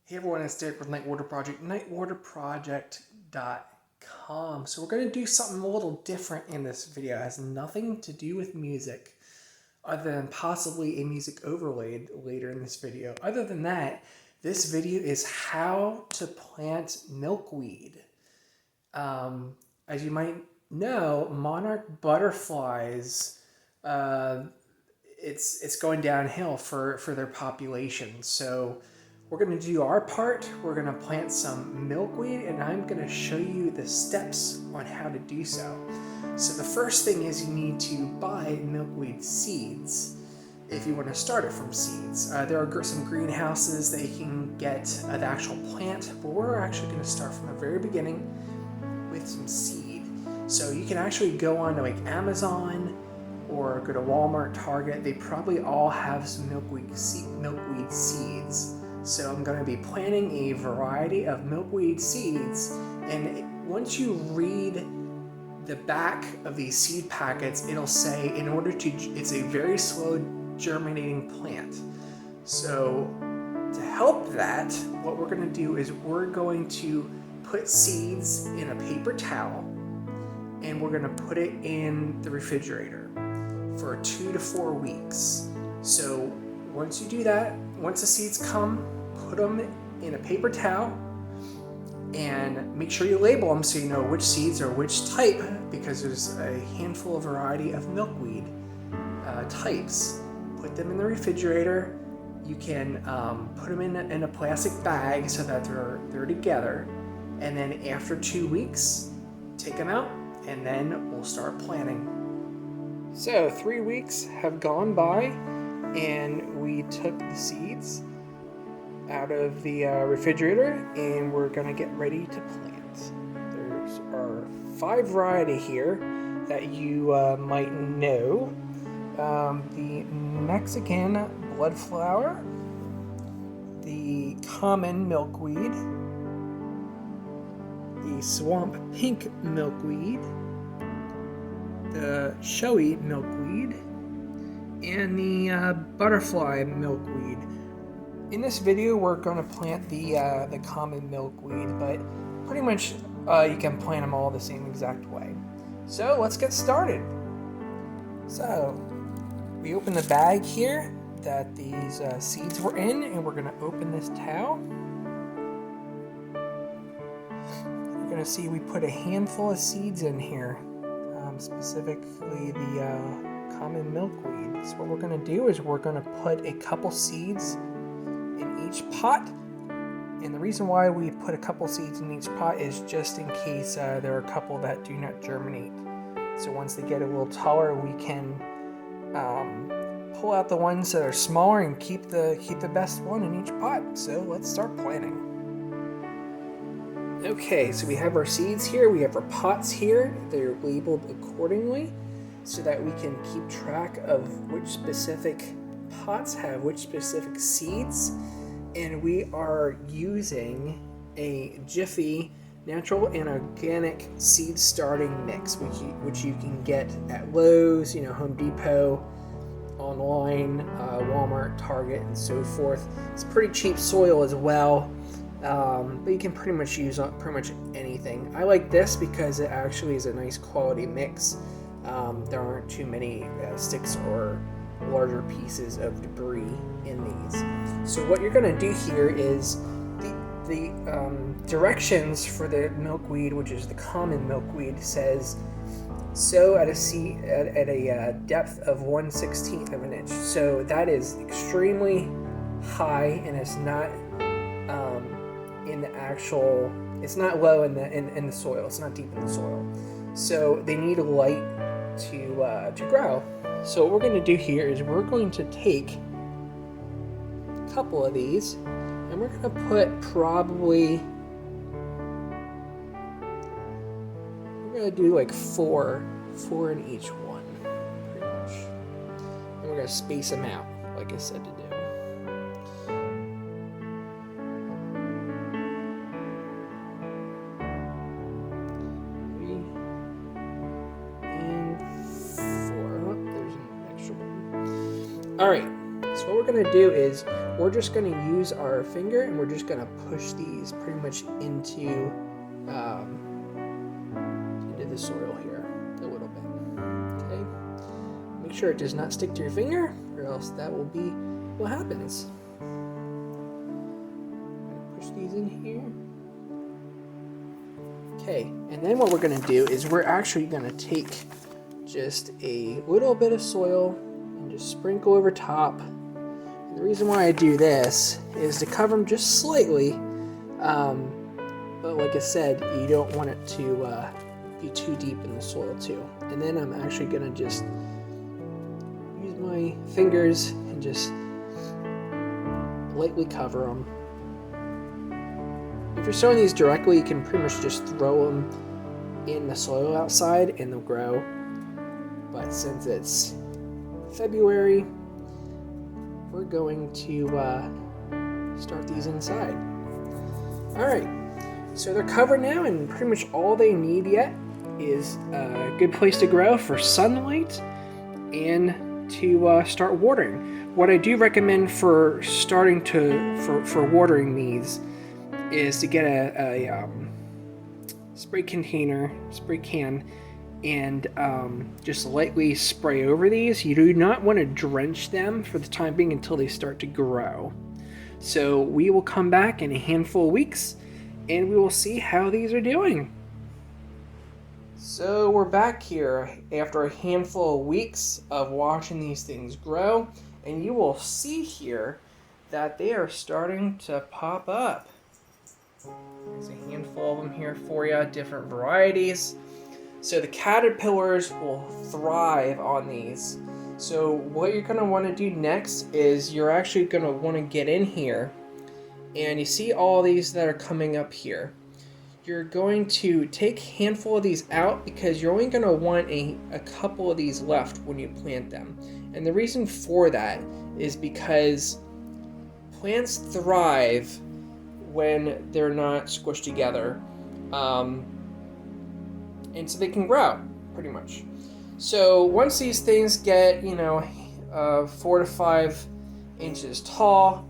Hey everyone, it's Derek with Nightwater Project, nightwaterproject.com. So we're going to do something a little different in this video. It has nothing to do with music, other than possibly a music overlay later in this video. Other than that, this video is how to plant milkweed. As you might know, monarch butterflies, it's going downhill for their population. So we're going to do our part. We're going to plant some milkweed, and I'm going to show you the steps on how to do so. So the first thing is you need to buy milkweed seeds if you want to start it from seeds. There are some greenhouses that you can get the actual plant, but we're actually going to start from the very beginning with some seed. So you can actually go on to like Amazon or go to Walmart, Target. They probably all have some milkweed seeds. So I'm going to be planting a variety of milkweed seeds, and once you read the back of these seed packets, it'll say it's a very slow germinating plant. So to help that, what we're going to do is we're going to put seeds in a paper towel, and we're going to put it in the refrigerator for 2 to 4 weeks. So once you do that, once the seeds come, put them in a paper towel and make sure you label them so you know which seeds are which type, because there's a handful of variety of milkweed types. Put them in the refrigerator. You can put them in a plastic bag so that they're together, and then after 2 weeks, take them out, and then we'll start planting. So 3 weeks have gone by, and we took the seeds out of the refrigerator, and we're gonna get ready to plant. There's our 5 variety here that you might know. The Mexican bloodflower, the common milkweed, the swamp pink milkweed, the showy milkweed, and the butterfly milkweed. In this video, we're going to plant the common milkweed, but pretty much you can plant them all the same exact way. So let's get started. So we open the bag here that these seeds were in, and we're going to open this towel. You're going to see we put a handful of seeds in here, specifically the common milkweed. So what we're going to do is we're going to put a couple seeds in each pot, and the reason why we put a couple seeds in each pot is just in case there are a couple that do not germinate. So once they get a little taller, we can pull out the ones that are smaller and keep the best one in each pot. So let's start planting. Okay, so we have our seeds here, we have our pots here. They're labeled accordingly so that we can keep track of which specific pots have which specific seeds. And we are using a Jiffy natural and organic seed starting mix, which you can get at Lowe's, Home Depot, online, Walmart, Target, and so forth. It's pretty cheap soil as well. But you can pretty much use pretty much anything. I like this because it actually is a nice quality mix. There aren't too many sticks or larger pieces of debris in these. So what you're going to do here is the directions for the milkweed, which is the common milkweed, says sow at a depth of 1/16 of an inch. So that is extremely high, and it's not it's not low in the soil. It's not deep in the soil. So they need a light to grow. So what we're going to do here is we're going to take a couple of these, and we're going to put we're going to do like four in each one, pretty much. And we're going to space them out, like I said to do. Alright, so what we're going to do is we're just going to use our finger and we're just going to push these pretty much into the soil here a little bit. Okay, make sure it does not stick to your finger, or else that will be what happens. Push these in here. Okay, and then what we're going to do is we're actually going to take just a little bit of soil and just sprinkle over top. And the reason why I do this is to cover them just slightly, but like I said, you don't want it to be too deep in the soil too. And then I'm actually going to just use my fingers and just lightly cover them. If you're sowing these directly, you can pretty much just throw them in the soil outside and they'll grow. But since it's February, we're going to start these inside. Alright, so they're covered now, and pretty much all they need yet is a good place to grow for sunlight and to start watering. What I do recommend for starting for watering these is to get a spray can, and just lightly spray over these. You do not want to drench them for the time being until they start to grow. So we will come back in a handful of weeks and we will see how these are doing. So we're back here after a handful of weeks of watching these things grow, and you will see here that they are starting to pop up. There's a handful of them here for you, different varieties. So the caterpillars will thrive on these. So what you're going to want to do next is you're actually going to want to get in here, and you see all these that are coming up here. You're going to take a handful of these out because you're only going to want a couple of these left when you plant them. And the reason for that is because plants thrive when they're not squished together. And so they can grow, pretty much. So once these things get, 4 to 5 inches tall,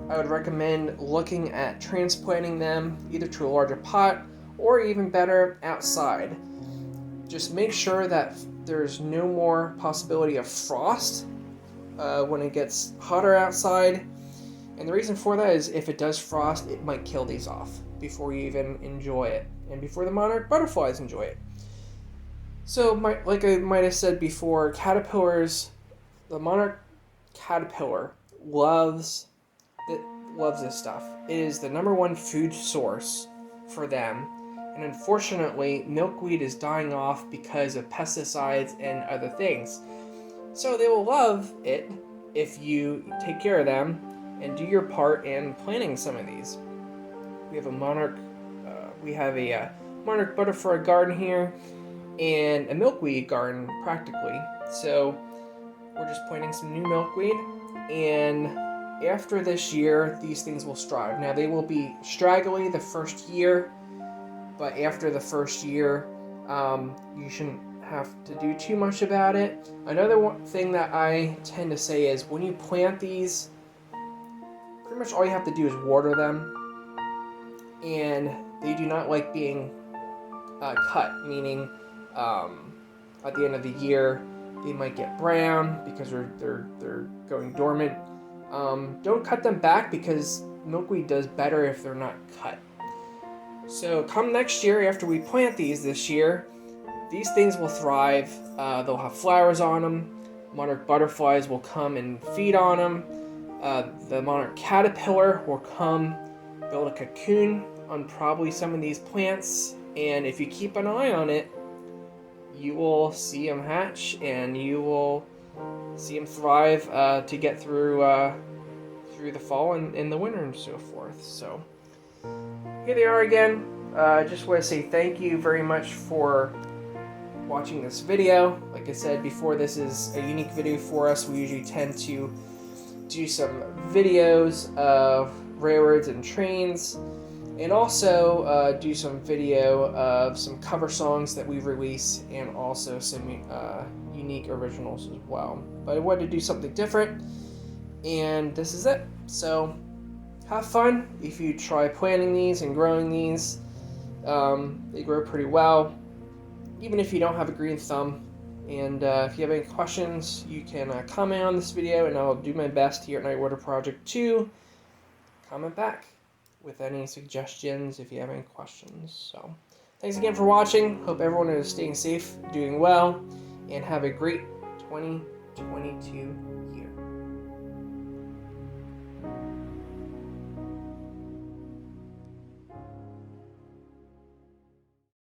I would recommend looking at transplanting them either to a larger pot or even better, outside. Just make sure that there's no more possibility of frost when it gets hotter outside. And the reason for that is if it does frost, it might kill these off before you even enjoy it, and before the monarch butterflies enjoy it. So, like I might have said before, caterpillars, the monarch caterpillar loves this stuff. It is the #1 food source for them. And unfortunately, milkweed is dying off because of pesticides and other things. So they will love it if you take care of them and do your part in planting some of these. We have a monarch butterfly garden here, and a milkweed garden practically. So we're just planting some new milkweed, and after this year these things will strive. Now they will be straggly the first year, but after the first year you shouldn't have to do too much about it. Another thing that I tend to say is when you plant these, pretty much all you have to do is water them, and they do not like being cut, meaning at the end of the year they might get brown because they're going dormant. Don't cut them back because milkweed does better if they're not cut. So come next year, after we plant these this year, these things will thrive. They'll have flowers on them. Monarch butterflies will come and feed on them. The monarch caterpillar will come build a cocoon on probably some of these plants, and if you keep an eye on it, you will see them hatch and you will see them thrive to get through the fall and the winter and so forth. So here they are again. I just want to say thank you very much for watching this video. Like I said before, this is a unique video for us. We usually tend to do some videos of railroads and trains, and also do some video of some cover songs that we release, and also some unique originals as well. But I wanted to do something different, and this is it. So have fun if you try planting these and growing these. They grow pretty well, even if you don't have a green thumb. And if you have any questions, you can comment on this video, and I'll do my best here at Night Water Project to comment back with any suggestions if you have any questions. So thanks again for watching. Hope everyone is staying safe, doing well, and have a great 2022 year.